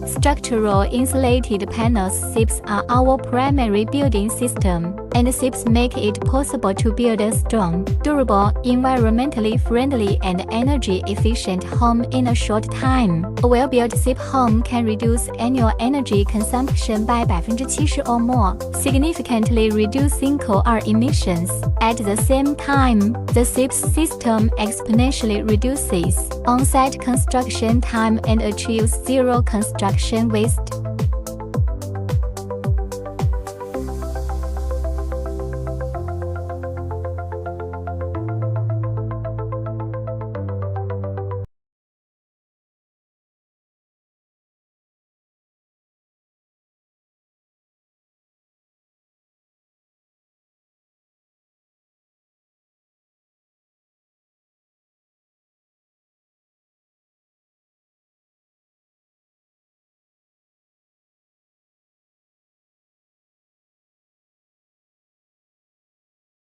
Structural insulated panels SIPs are our primary building system, and SIPs make it possible to build a strong, durable, environmentally friendly, and energy-efficient home in a short time. A well-built SIP home can reduce annual energy consumption by 70% or more, significantly reducing CO2 emissions. At the same time, the SIP system exponentially reduces on-site construction time and achieves zero construction waste.